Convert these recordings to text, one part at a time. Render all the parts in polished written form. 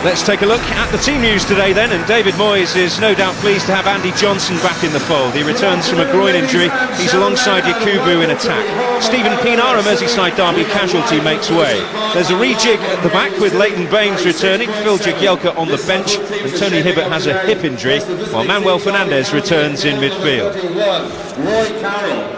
Let's take a look at the team news today then, and David Moyes is no doubt pleased to have Andy Johnson back in the fold. He returns from a groin injury. He's alongside Yakubu in attack. Stephen Pienaar, a Merseyside derby casualty, makes way. There's a rejig at the back with Leighton Baines returning, Phil Jagielka on the bench, and Tony Hibbert has a hip injury, while Manuel Fernandes returns in midfield.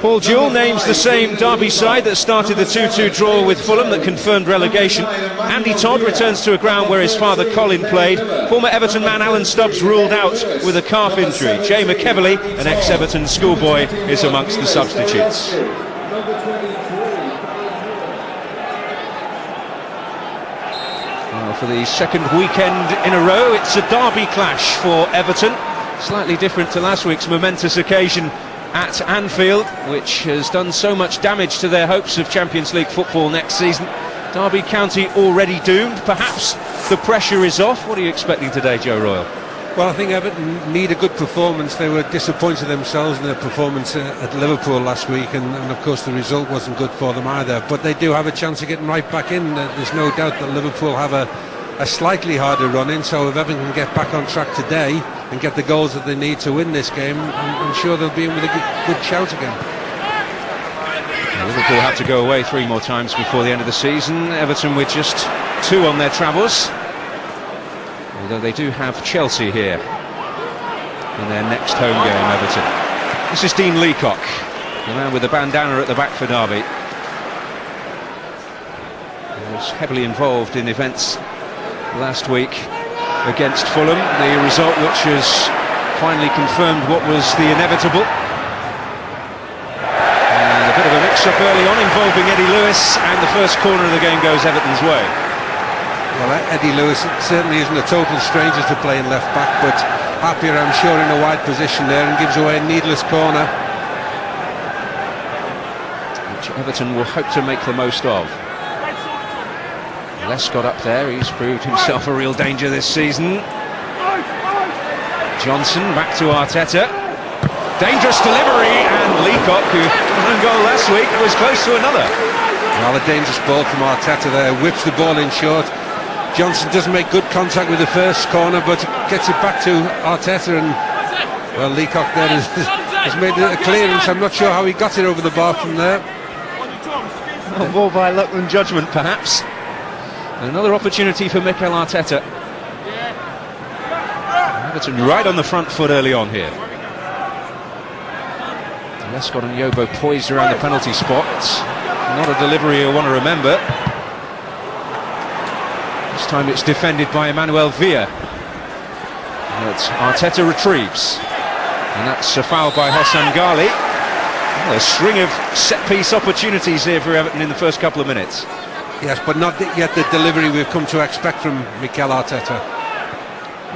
Paul Jewell names the same derby side that started the 2-2 draw with Fulham that confirmed relegation. Andy Todd returns to a ground where his father Colin played. Former Everton man Alan Stubbs ruled out with a calf injury. Jay McEverley, an ex-Everton schoolboy, is amongst the substitutes. Well, for the second weekend in a row, it's a derby clash for Everton. Slightly different to last week's momentous occasion at Anfield, which has done so much damage to their hopes of Champions League football next season. Derby County already doomed. Perhaps the pressure is off. What are you expecting today, Joe Royle? Well, I think Everton need a good performance. They were disappointed themselves in their performance at Liverpool last week, and of course the result wasn't good for them either. But they do have a chance of getting right back in. There's no doubt that Liverpool have a slightly harder run in, so if Everton can get back on track today and get the goals that they need to win this game, I'm sure they'll be in with a good shout again. Liverpool have to go away 3 more times before the end of the season. Everton with just 2 on their travels, although they do have Chelsea here in their next home game, Everton. This is Dean Leacock, the man with the bandana at the back for Derby. He was heavily involved in events last week against Fulham, the result which has finally confirmed what was the inevitable. A bit of a mix-up early on involving Eddie Lewis, and the first corner of the game goes Everton's way. Well, Eddie Lewis certainly isn't a total stranger to playing left back, but happier, I'm sure, in a wide position there, and gives away a needless corner, which Everton will hope to make the most of. Lescott up there, he's proved himself a real danger this season. Johnson back to Arteta. Dangerous delivery, and Leacock, who had one goal last week, was close to another. Well, a dangerous ball from Arteta there, whips the ball in short. Johnson doesn't make good contact with the first corner, but gets it back to Arteta, and well, Leacock there has made a clearance. I'm not sure how he got it over the bar from there. Well, more by luck than judgment, perhaps. Another opportunity for Mikel Arteta. Everton right on the front foot early on here. Lescott and Yobo poised around the penalty spot. Not a delivery you'll want to remember. This time it's defended by Emmanuel Villa. But Arteta retrieves. And that's a foul by Hossan Ghali. Well, a string of set-piece opportunities here for Everton in the first couple of minutes. Yes, but not yet the delivery we've come to expect from Mikel Arteta.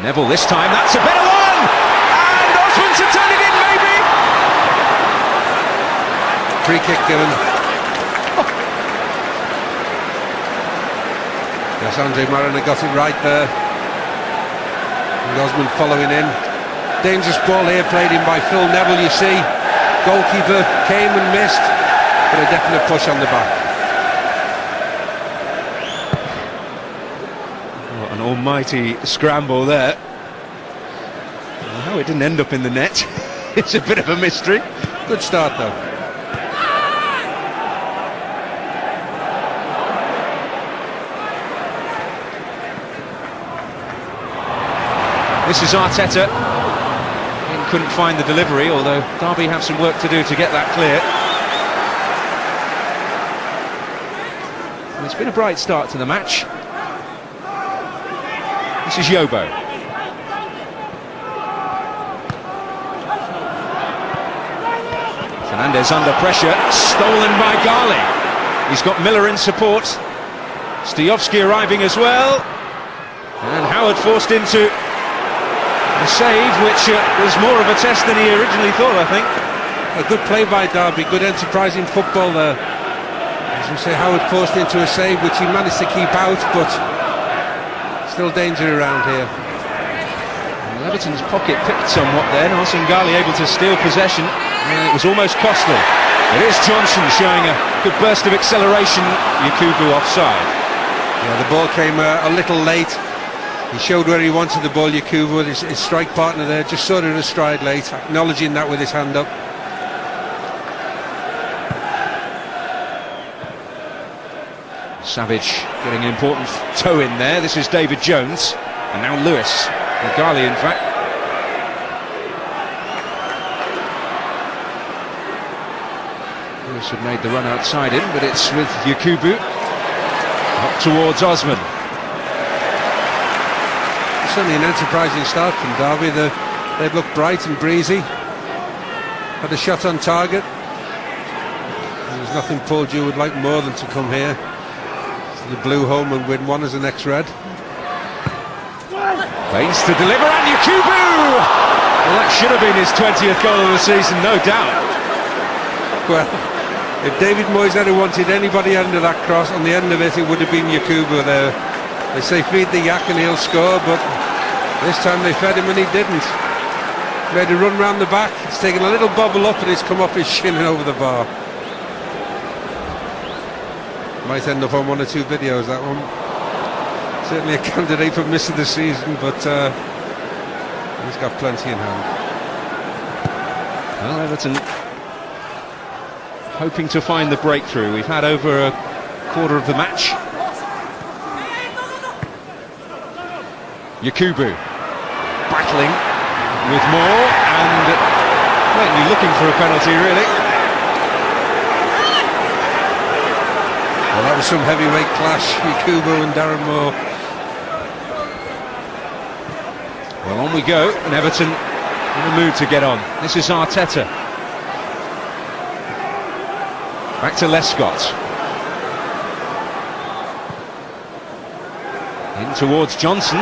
Neville this time, that's a better one! And Osman to turn it in, maybe! Free kick given. Yes, Andre Mariner got it right there. And Osman following in. Dangerous ball here played in by Phil Neville, you see. Goalkeeper came and missed, but a definite push on the back. What an almighty scramble there. How it didn't end up in the net, it's a bit of a mystery. Good start though. This is Arteta. He couldn't find the delivery, although Derby have some work to do to get that clear. And it's been a bright start to the match. This is Yobo. Fernandes under pressure, stolen by Ghali. He's got Miller in support. Stijovski arriving as well. And Howard forced into a save, which was more of a test than he originally thought, I think. A good play by Derby, good enterprising football there. As we say, Howard forced into a save, which he managed to keep out, but still danger around here. Well, Everton's pocket picked somewhat then. Hossan Ghali able to steal possession, and it was almost costly. It is Johnson showing a good burst of acceleration. Yakubu offside. Yeah, the ball came a little late. He showed where he wanted the ball, Yakubu, his strike partner there, just sort of a stride late, acknowledging that with his hand up. Savage getting an important toe in there. This is David Jones, and now Lewis, or Ghali in fact. Lewis had made the run outside him, but it's with Yakubu up towards Osman. Certainly an enterprising start from Derby. They've looked bright and breezy, had a shot on target. There's nothing Paul Dew would like more than to come here to the blue home and win one as an ex-Red. Baines to deliver, and Yakubu! Well, that should have been his 20th goal of the season, no doubt. Well, if David Moyes had wanted anybody under that cross, on the end of it would have been Yakubu there. They say feed the yak and he'll score, but this time they fed him and he didn't. Made a run round the back, it's taken a little bobble up and it's come off his shin and over the bar. Might end up on one or two videos, that one. Certainly a candidate for miss of the season, but he's got plenty in hand. Well, Everton hoping to find the breakthrough. We've had over a quarter of the match. Yakubu battling with more and blatantly looking for a penalty, really. Well, that was some heavyweight clash, Yakubu and Darren Moore. Well, on we go, and Everton in the mood to get on. This is Arteta. Back to Lescott. In towards Johnson.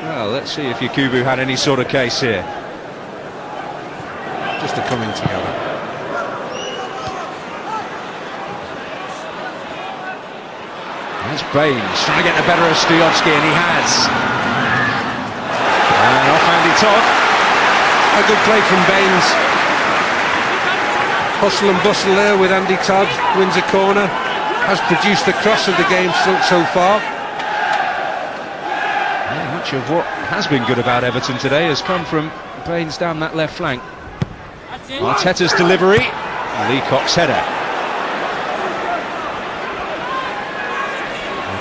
Well, let's see if Yakubu had any sort of case here. Just a coming together. There's Baines trying to get the better of Stoyovsky, and he has. And off Andy Todd. A good play from Baines. Hustle and bustle there with Andy Todd. Wins a corner. Has produced the cross of the game so far. Yeah, much of what has been good about Everton today has come from Baines down that left flank. Arteta's delivery. Leacock's header.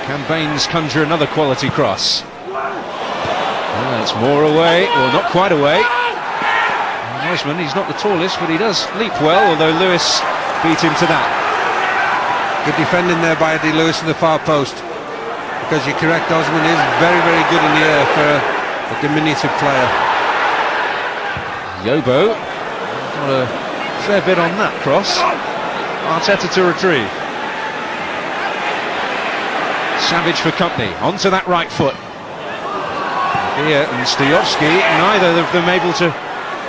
Can Baines conjure another quality cross? Well, it's more away, or not quite away. Osman, he's not the tallest, but he does leap well, although Lewis beat him to that. Good defending there by Eddie Lewis in the far post. Because you're correct, Osman is very, very good in the air for a diminutive player. Yobo got a fair bit on that cross. Arteta to retrieve. Savage for company, onto that right foot. Here and Stoyovsky, neither of them able to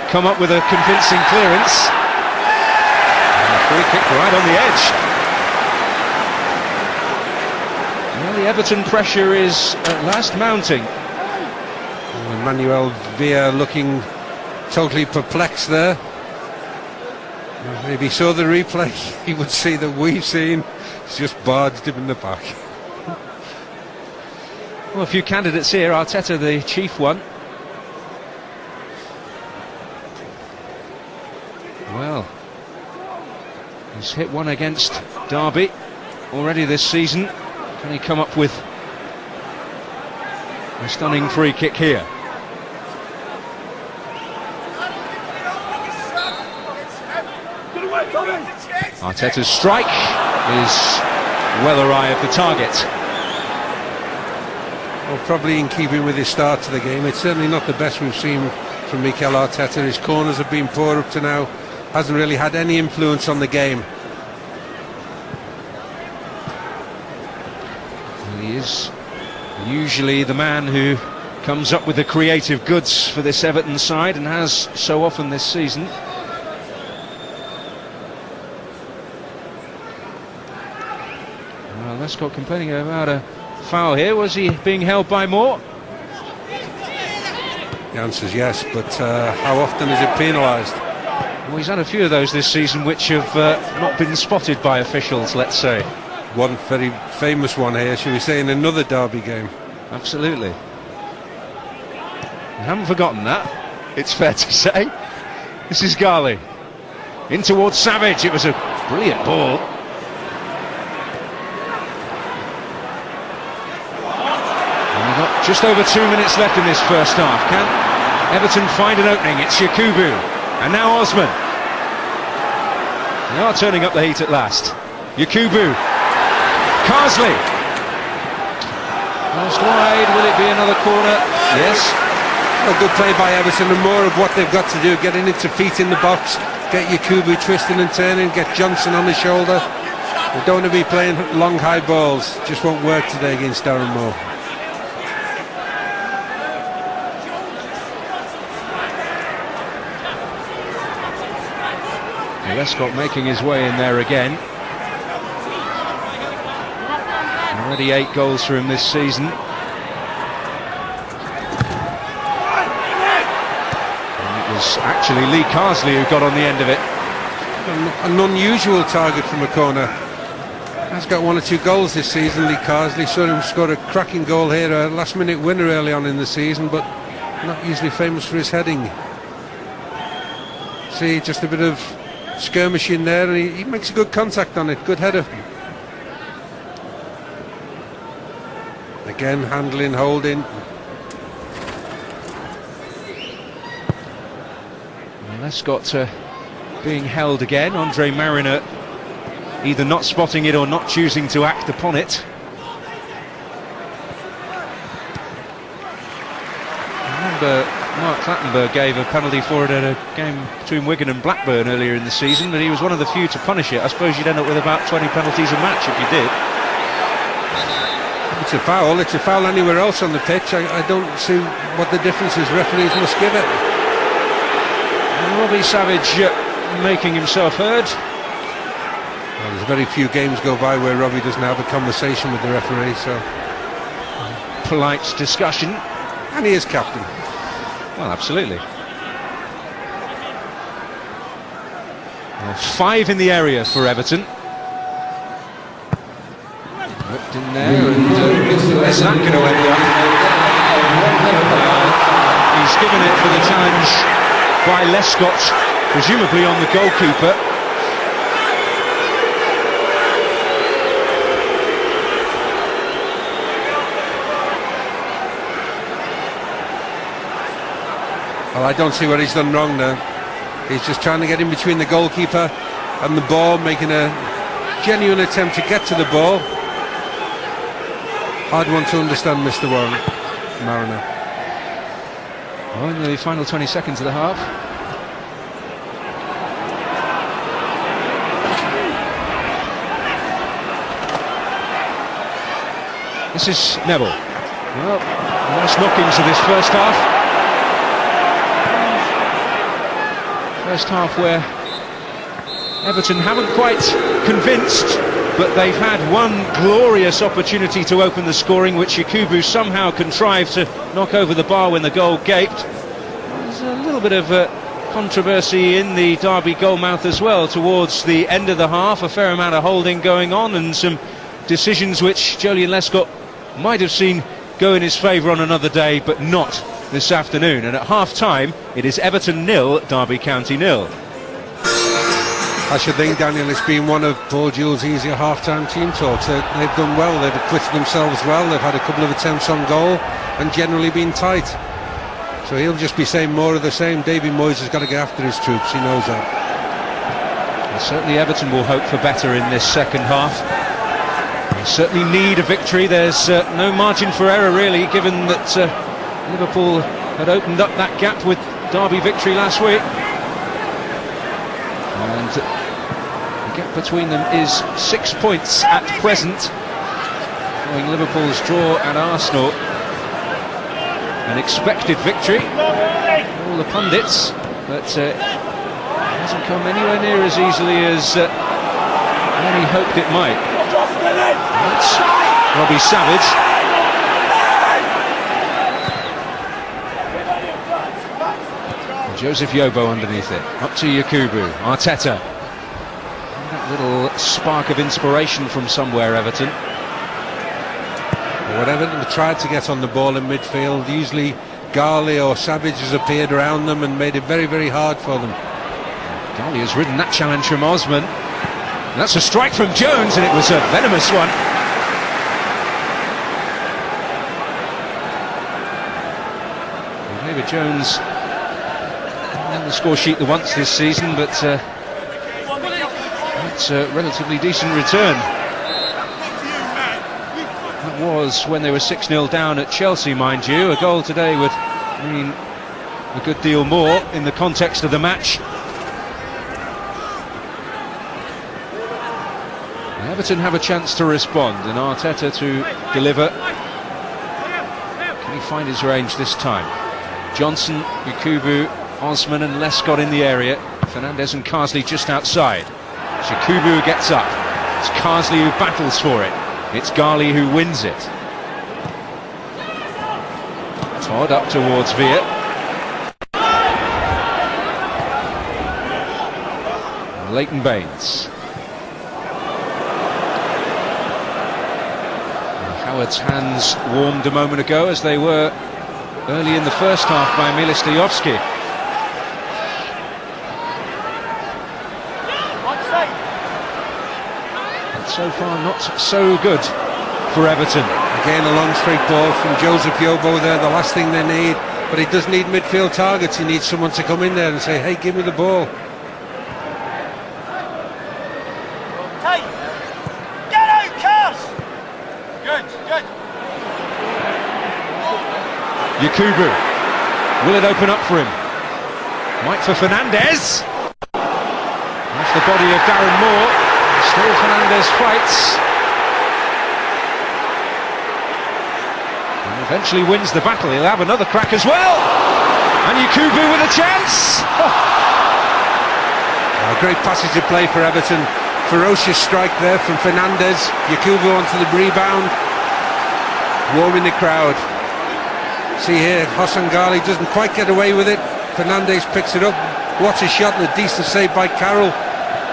come up with a convincing clearance. And a free kick right on the edge. Well, the Everton pressure is at last mounting. Manuel Villa looking totally perplexed there. If he saw the replay, he would see that we've seen. It's just barged him in the back. Well, a few candidates here. Arteta, the chief one. Well, he's hit one against Derby already this season. Can he come up with a stunning free kick here? Arteta's strike is well awry of the target. Well, probably in keeping with his start to the game. It's certainly not the best we've seen from Mikel Arteta. His corners have been poor up to now. Hasn't really had any influence on the game. Well, he is usually the man who comes up with the creative goods for this Everton side, and has so often this season. Well, Lescott complaining about a foul here. Was he being held by Moore? The answer is yes, but how often is it penalised? Well, he's had a few of those this season which have not been spotted by officials, let's say. One very famous one here, shall we say, in another derby game. Absolutely. I haven't forgotten that, it's fair to say. This is Ghali. In towards Savage, it was a brilliant ball. And we've got just over 2 minutes left in this first half. Can Everton find an opening? It's Yakubu. And now Osman. They are turning up the heat at last. Yakubu. Carsley. Lost wide, will it be another corner? Yes. A good play by Everton, and more of what they've got to do, getting into feet in the box, get Yakubu twisting and turning, get Johnson on the shoulder. They don't want to be playing long high balls, just won't work today against Darren Moore. Lescott making his way in there again. Already 8 goals for him this season. And it was actually Lee Carsley who got on the end of it. An unusual target from a corner. Has got 1 or 2 goals this season, Lee Carsley. Saw him score a cracking goal here, a last minute winner early on in the season, but not usually famous for his heading. See, just a bit of skirmishing there, and he makes a good contact on it, good header. Again, handling, holding. Lescott being held again. Andre Mariner either not spotting it or not choosing to act upon it. I remember Mark Clattenburg gave a penalty for it at a game between Wigan and Blackburn earlier in the season, but he was one of the few to punish it. I suppose you'd end up with about 20 penalties a match if you did. It's a foul. It's a foul anywhere else on the pitch. I don't see what the difference is. Referees must give it. And Robbie Savage making himself heard. Well, there's very few games go by where Robbie doesn't have a conversation with the referee, so... Polite discussion. And he is captain. Well, absolutely. Well, 5 in the area for Everton. Whipped in there, and where's that going to end up? He's given it for the challenge by Lescott, presumably on the goalkeeper. Well, I don't see what he's done wrong there. He's just trying to get in between the goalkeeper and the ball, making a genuine attempt to get to the ball. Hard one to understand, Mr. Warren Mariner. Well, in the final 20 seconds of the half. This is Neville. Well, nice knockings of this first half. First half where Everton haven't quite convinced, but they've had one glorious opportunity to open the scoring, which Yakubu somehow contrived to knock over the bar when the goal gaped. There's a little bit of controversy in the Derby goalmouth as well towards the end of the half, a fair amount of holding going on and some decisions which Jolyon Lescott might have seen go in his favour on another day, but not this afternoon. And at half-time, it is Everton 0, Derby County 0. I should think, Daniel, it's been one of Paul Jewell's easier half-time team talks. They've done well, they've acquitted themselves well, they've had a couple of attempts on goal and generally been tight. So he'll just be saying more of the same. David Moyes has got to get after his troops, he knows that. Well, certainly Everton will hope for better in this second half. They certainly need a victory. There's no margin for error really, given that Liverpool had opened up that gap with Derby victory last week. And the gap between them is 6 points at present, following Liverpool's draw at Arsenal. An expected victory, all the pundits, but it hasn't come anywhere near as easily as many hoped it might. That's Robbie Savage. Joseph Yobo underneath it, up to Yakubu, Arteta. That little spark of inspiration from somewhere, Everton. Well, Everton have tried to get on the ball in midfield. Usually Garley or Savage has appeared around them and made it very, very hard for them. Garley has ridden that challenge from Osman. And that's a strike from Jones, and it was a venomous one. And David Jones on the score sheet the once this season, but it's a relatively decent return. That was when they were 6-0 down at Chelsea, mind you. A goal today would mean a good deal more in the context of the match. Everton have a chance to respond, and Arteta to deliver. Can he find his range this time? Johnson, Yakubu, Osman and Lescott in the area. Fernandez and Carsley just outside. It's Yakubu who gets up. It's Carsley who battles for it. It's Garley who wins it. Todd up towards Villa. Leighton Baines. Howard's hands warmed a moment ago, as they were early in the first half by Milis Dejovski. But so far not so good for Everton. Again, a long straight ball from Joseph Yobo there, the last thing they need. But he does need midfield targets. He needs someone to come in there and say, hey, give me the ball. Yakubu, will it open up for him? Might for Fernandez. Off the body of Darren Moore. Still Fernandez fights. And eventually wins the battle. He'll have another crack as well. And Yakubu with a chance. A great passage of play for Everton. Ferocious strike there from Fernandez. Yakubu onto the rebound. Warming the crowd. See here, Hossan Garley doesn't quite get away with it. Fernandez picks it up. What a shot, and a decent save by Carroll.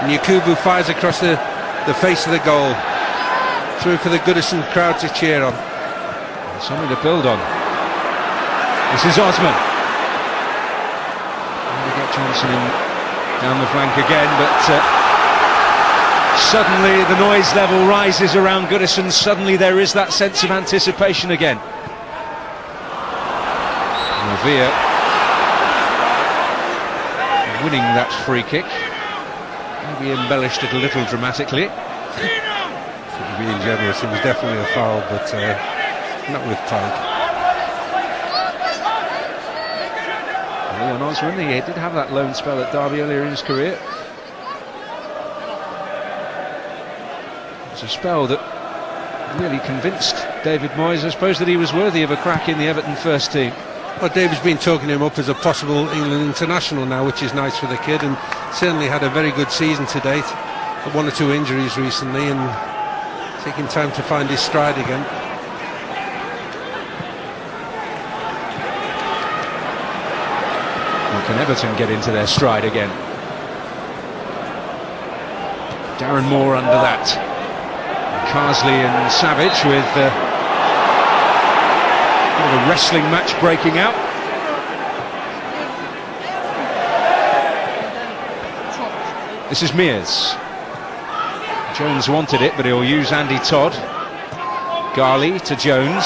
And Yakubu fires across the face of the goal. Through for the Goodison crowd to cheer on. Something to build on. This is Osman. We get Johnson in down the flank again, but suddenly the noise level rises around Goodison. Suddenly there is that sense of anticipation again. Villa winning that free kick, maybe embellished it a little dramatically. Being generous, it was definitely a foul, but not with Pike. And Osman, he did have that lone spell at Derby earlier in his career. It's a spell that really convinced David Moyes, I suppose, that he was worthy of a crack in the Everton first team. Well, David's been talking him up as a possible England international now, which is nice for the kid, and certainly had a very good season to date. Had 1 or 2 injuries recently, and taking time to find his stride again. Well, can Everton get into their stride again? Darren Moore under that. Carsley and Savage with a wrestling match breaking out. This is Mears. Jones wanted it, but he'll use Andy Todd. Garley to Jones.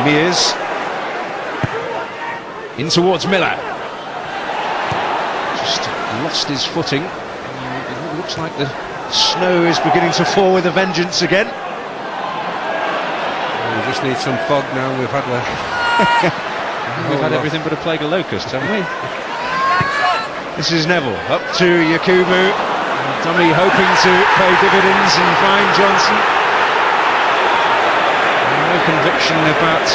Mears in towards Miller. Just lost his footing. It looks like the snow is beginning to fall with a vengeance again. We just need some fog now. We've had everything but a plague of locusts, haven't we? This is Neville up to Yakubu. Dummy hoping to pay dividends and find Johnson. No conviction about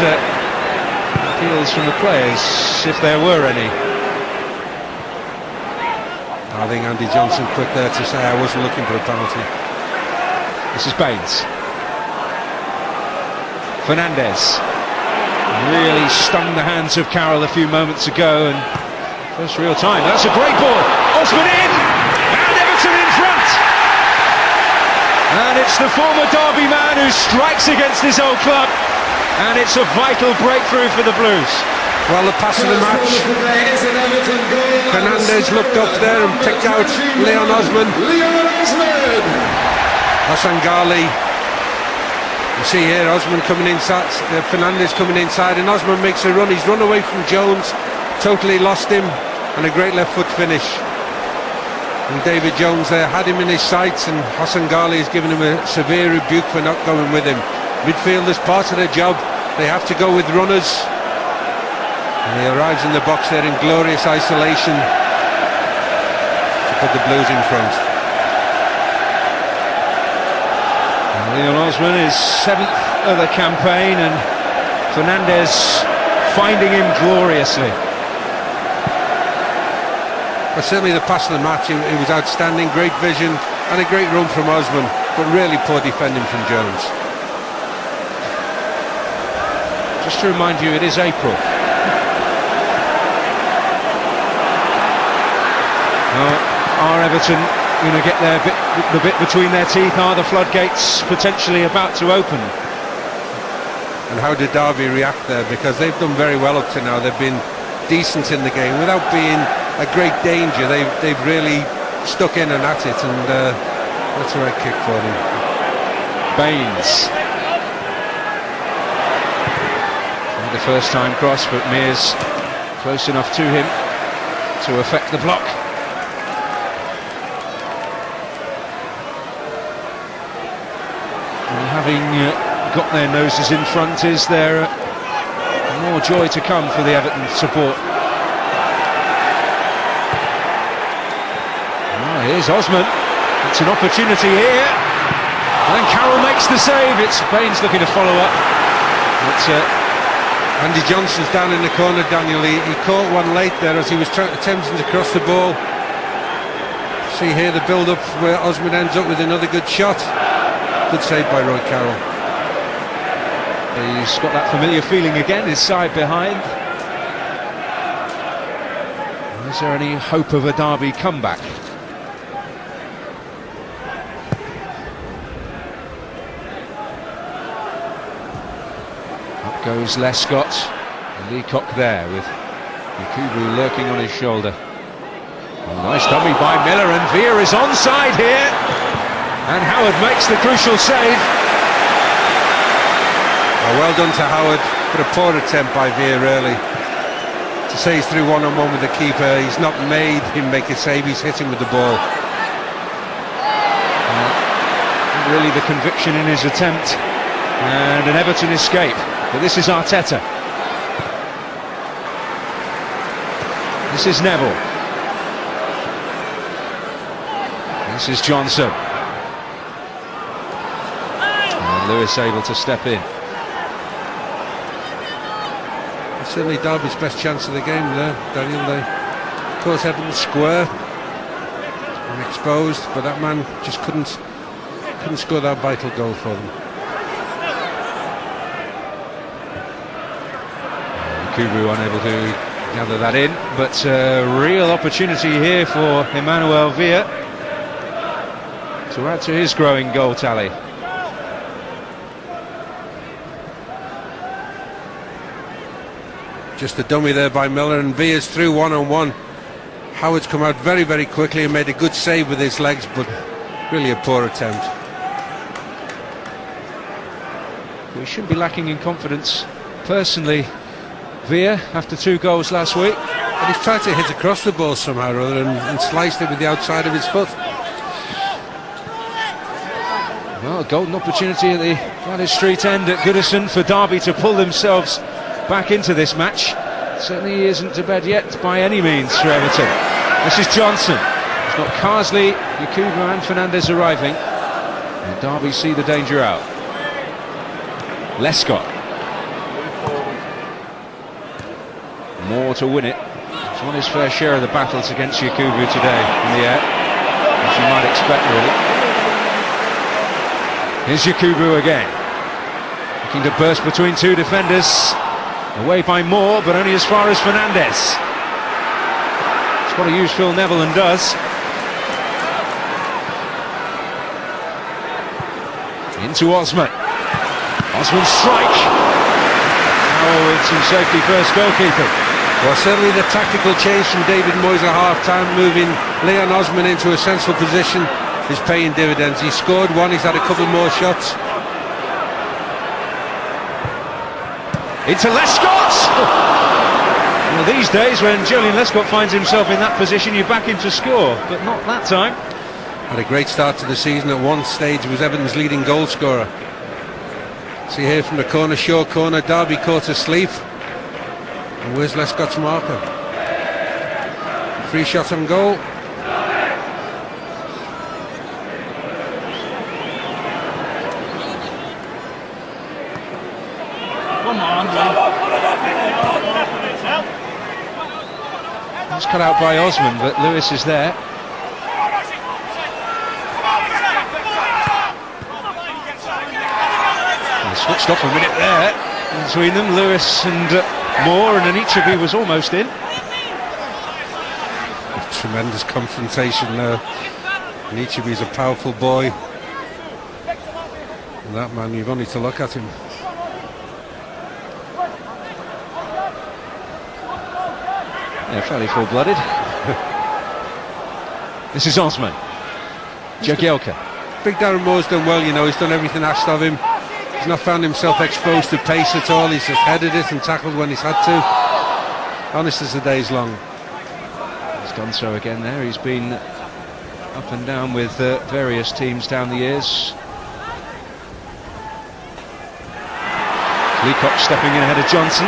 appeals from the players, if there were any. I think Andy Johnson quick there to say I wasn't looking for a penalty. This is Baines. Fernandez really stung the hands of Carroll a few moments ago, and First real time. That's a great ball. Osman in, and Everton in front. And it's the former Derby man who strikes against his old club, and it's a vital breakthrough for the Blues. Well, the pass of the match. Fernandez looked up there and picked out Leon Osman. Hassan Ghali. You see here Osman coming inside, Fernandez coming inside, and Osman makes a run. He's run away from Jones, totally lost him, and a great left foot finish. And David Jones there had him in his sights, and Hassan Ghali has given him a severe rebuke for not going with him. Midfielders, part of their job, they have to go with runners. And he arrives in the box there in glorious isolation to put the Blues in front. And Leon Osman is 7th of the campaign, and Fernandez finding him gloriously. But certainly the pass of the match, it was outstanding, great vision and a great run from Osman, but really poor defending from Jones. Just to remind you, it is April. Are Everton going to get the bit between their teeth? Are the floodgates potentially about to open? And how did Derby react there? Because they've done very well up to now. They've been decent in the game without being a great danger. They've really stuck in and at it, and that's a right kick for them. Baines. Not the first time cross, but Mears close enough to him to affect the block. And having got their noses in front, is there more joy to come for the Everton support? Here's Osman. It's an opportunity here, and Carroll makes the save. It's Baines looking to follow up. But Andy Johnson's down in the corner, Daniel. He caught one late there as he was attempting to cross the ball. See here the build-up where Osman ends up with another good shot. Good save by Roy Carroll. He's got that familiar feeling again, his side behind. Is there any hope of a Derby comeback? Up goes Lescott. Leacock there with Yakubu lurking on his shoulder. Oh, nice dummy by Miller, and Veer is onside here. And Howard makes the crucial save. Well done to Howard, but a poor attempt by Veer really. To say he's through one-on-one with the keeper, he's not made him make a save, he's hit him with the ball. Really the conviction in his attempt, and an Everton escape. But this is Arteta. This is Neville. This is Johnson. And Lewis able to step in. Certainly Derby's best chance of the game there, Daniel. They, of course, Everton square and exposed, but that man just couldn't score that vital goal for them. Kubu unable to gather that in, but real opportunity here for Emmanuel Villa to add to his growing goal tally. Just a dummy there by Miller, and Villa's through one-on-one. Howard's come out very, very quickly and made a good save with his legs, but really a poor attempt. We shouldn't be lacking in confidence. Personally, Villa, after 2 goals last week. But he's tried to hit across the ball somehow or other and sliced it with the outside of his foot. Well, a golden opportunity at the Gladys Street end at Goodison for Derby to pull themselves back into this match. Certainly isn't to bed yet by any means for Everton. This is Johnson. He's got Carsley, Yakubu and Fernandez arriving. And Derby see the danger out. Lescott. More to win it. He's won his fair share of the battles against Yakubu today in the air, as you might expect really. Here's Yakubu again. Looking to burst between 2 defenders. Away by Moore, but only as far as Fernandez. what a use Phil Neville does. Into Osman. Osman's strike. Oh, with some safety first goalkeeping. Well, certainly the tactical change from David Moyes at half-time, moving Leon Osman into a central position, is paying dividends. He scored one, he's had a couple more shots. Into Lescott! Well, these days when Julian Lescott finds himself in that position, you back him to score, but not that time. Had a great start to the season. At one stage was Everton's leading goal scorer. See here from the corner, short corner, Derby caught asleep. And where's Lescott's marker? Free shot on goal. Come on, It's cut out by Osman, but Lewis is there. They switched off a minute there between them, Lewis and Moore, and Anichebe was almost in. A tremendous confrontation there. Anichebe's a powerful boy. And that man, you've only to look at him. Yeah, fairly full-blooded. This is Osman. Jagielka. Big Darren Moore's done well, you know, he's done everything asked of him. He's not found himself exposed to pace at all, he's just headed it and tackled when he's had to. Honest as the day's long. He's done so again there, he's been up and down with various teams down the years. Leacock stepping in ahead of Johnson.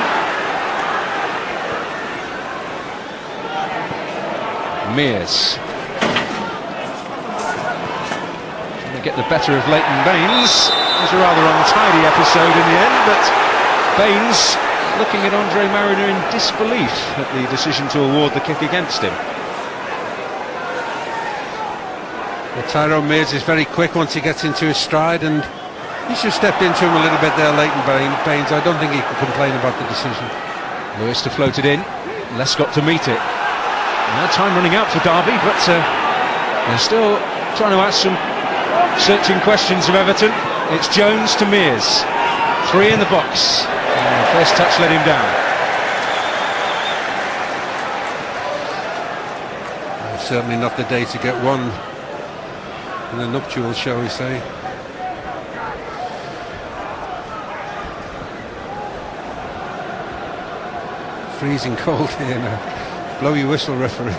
Mears trying to get the better of Leighton Baines. It was a rather untidy episode in the end, but Baines looking at Andre Mariner in disbelief at the decision to award the kick against him. Well, Tyrone Mears is very quick once he gets into his stride, and he should have stepped into him a little bit there, Leighton Baines. I don't think he can complain about the decision. Lewis to float it in, Lescott to meet it. No time running out for Derby, but they're still trying to ask some searching questions of Everton. It's Jones to Mears. 3 in the box. And the first touch let him down. Certainly not the day to get one in the nuptials, shall we say. Freezing cold here now. Blow your whistle, referee.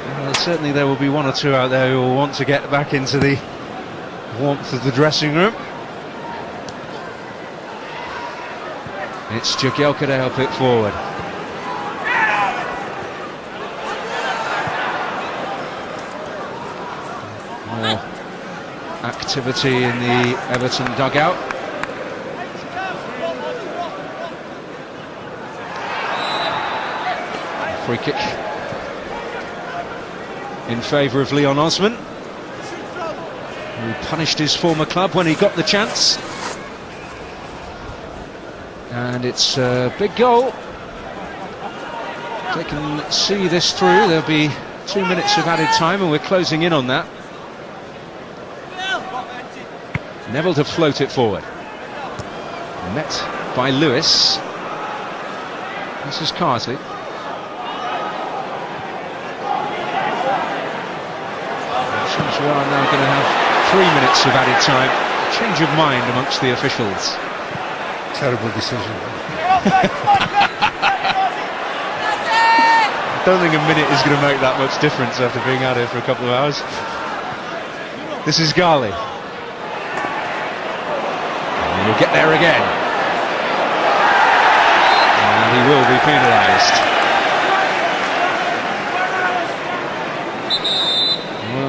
Well, certainly there will be one or two out there who will want to get back into the warmth of the dressing room. It's Jagielka to help it forward. More activity in the Everton dugout. Free kick in favour of Leon Osman, who punished his former club when he got the chance. And it's a big goal. If they can see this through, there'll be 2 minutes of added time, and we're closing in on that. Neville to float it forward. Met by Lewis. This is Carsley. We are now going to have 3 minutes of added time. Change of mind amongst the officials. Terrible decision. I don't think a minute is going to make that much difference after being out here for a couple of hours. This is Ghali. And he'll get there again. And he will be penalised.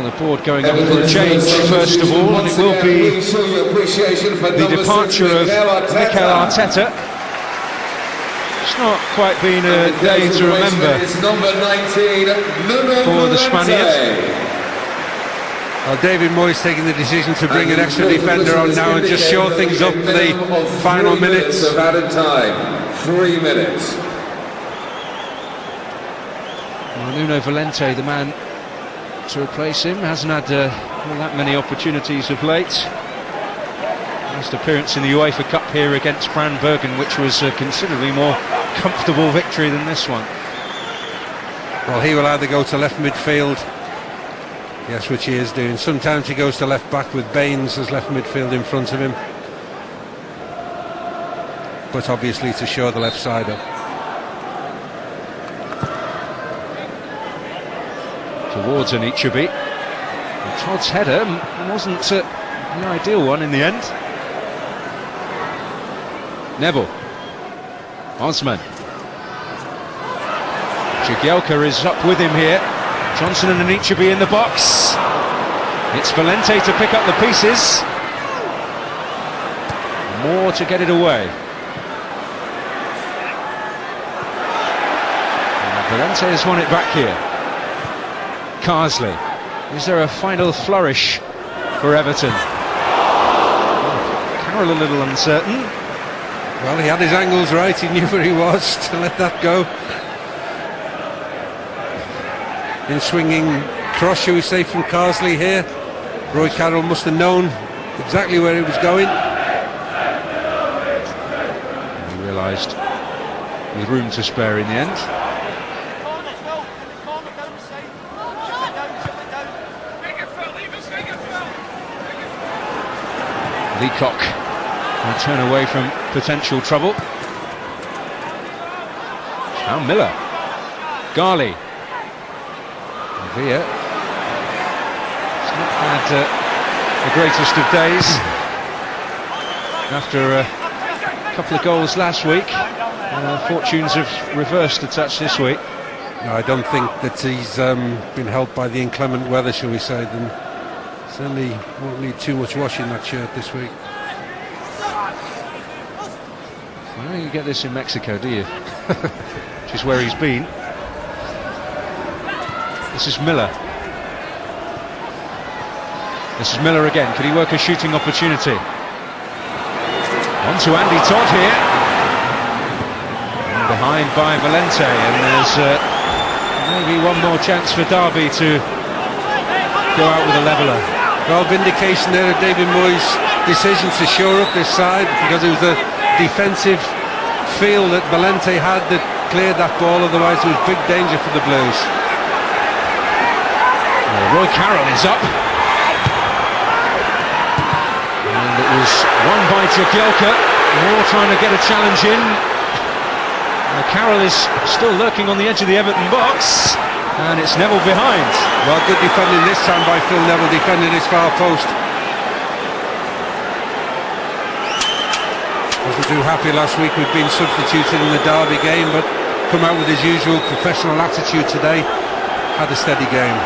The board going up for a change first of all, and it will be the departure of Mikel Arteta. It's not quite been a day to remember for the Spaniard. Well, David Moyes taking the decision to bring an extra defender on now and just show things up for the final minutes. 3 minutes. Well, Nuno Valente, the man to replace him, hasn't had all that many opportunities of late. Last appearance in the UEFA Cup here against Brandenburgen, which was a considerably more comfortable victory than this one. Well, he will either go to left midfield, yes, which he is doing. Sometimes he goes to left back with Baines as left midfield in front of him, but obviously to show the left side up. Towards Anichebe. Todd's header wasn't the ideal one in the end. Neville. Osman. Jagielka is up with him here. Johnson and Anichebe in the box. It's Valente to pick up the pieces. More to get it away. And Valente has won it back here. Carsley. Is there a final flourish for Everton? Carroll a little uncertain. Well, he had his angles right, he knew where he was to let that go. In swinging cross, shall we say, from Carsley here. Roy Carroll must have known exactly where he was going. He realised with room to spare in the end. Leacock will turn away from potential trouble. Now Miller. Garley. Villa. It's not had the greatest of days after a couple of goals last week. Fortunes have reversed a touch this week. No, I don't think that he's been helped by the inclement weather, shall we say. Then certainly won't need too much washing that shirt this week. Well, you get this in Mexico, do you? Which is where he's been. This is Miller. This is Miller again. Could he work a shooting opportunity? On to Andy Todd here. And behind by Valente. And there's maybe one more chance for Derby to go out with a leveller. Well, vindication there of David Moyes' decision to shore up this side, because it was a defensive feel that Valente had that cleared that ball, otherwise there was big danger for the Blues. Roy Carroll is up. And it was won by Jagielka. Moore trying to get a challenge in. Carroll is still lurking on the edge of the Everton box. And it's Neville behind. Well, good defending this time by Phil Neville, defending his far post. Wasn't too happy last week with being substituted in the Derby game, but come out with his usual professional attitude today. Had a steady game.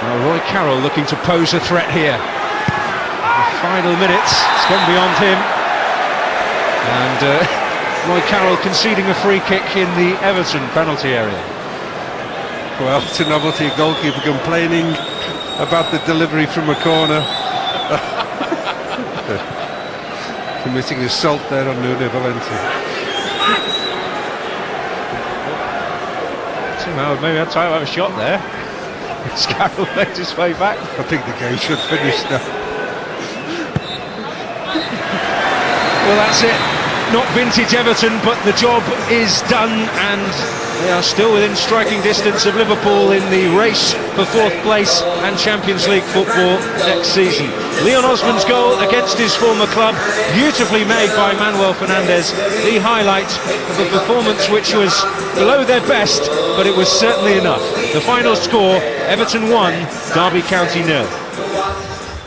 Well, Roy Carroll looking to pose a threat here. The final minutes, it's gone beyond him. And Roy Carroll conceding a free kick in the Everton penalty area. Well, it's a novelty, a goalkeeper complaining about the delivery from a corner. Committing assault there on Nuno Valente. Somehow maybe I'd try to have a shot there. Carroll made his way back. I think the game should finish now. Well, that's it. Not vintage Everton, but the job is done, and they are still within striking distance of Liverpool in the race for fourth place and Champions League football next season. Leon Osman's goal against his former club, beautifully made by Manuel Fernandes, the highlight of a performance which was below their best, but it was certainly enough. The final score, Everton 1, Derby County 0.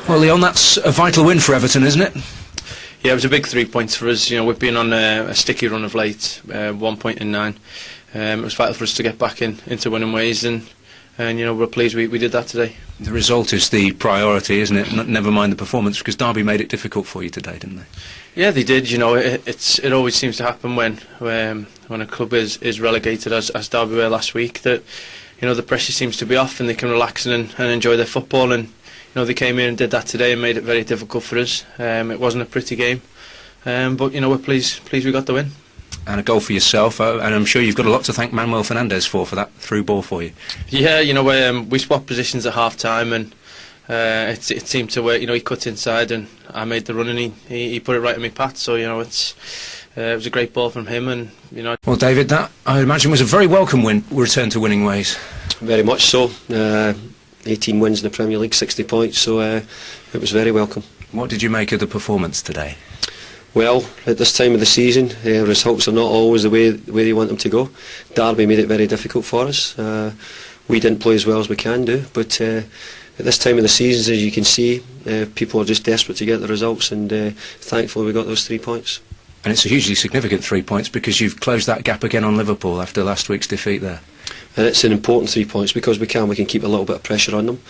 Well, Leon, that's a vital win for Everton, isn't it? Yeah, it was a big 3 points for us. You know, we've been on a sticky run of late, 1 point in 9. It was vital for us to get back into winning ways, and you know, we're pleased we did that today. The result is the priority, isn't it? Never mind the performance, because Derby made it difficult for you today, didn't they? Yeah, they did. You know, it always seems to happen when a club is relegated, as Derby were last week, that, you know, the pressure seems to be off and they can relax and enjoy their football. And you know, they came in and did that today and made it very difficult for us. It wasn't a pretty game, but you know, we're pleased we got the win. and a goal for yourself, and I'm sure you've got a lot to thank Manuel Fernandes for that through ball for you. Yeah, you know, we swapped positions at half time, and it seemed to work. You know, he cut inside and I made the run, and he put it right in my path. So, you know, it was a great ball from him, and you know. Well, David, that I imagine was a very welcome return to winning ways. Very much so. 18 wins in the Premier League, 60 points, so it was very welcome. What did you make of the performance today? Well, at this time of the season, results are not always the way you want them to go. Derby made it very difficult for us. We didn't play as well as we can do, but at this time of the season, as you can see, people are just desperate to get the results, and thankfully we got those 3 points. And it's a hugely significant 3 points, because you've closed that gap again on Liverpool after last week's defeat there. And it's an important 3 points because we can keep a little bit of pressure on them,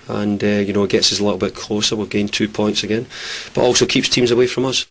and you know, it gets us a little bit closer. We've gained 2 points again, but also keeps teams away from us.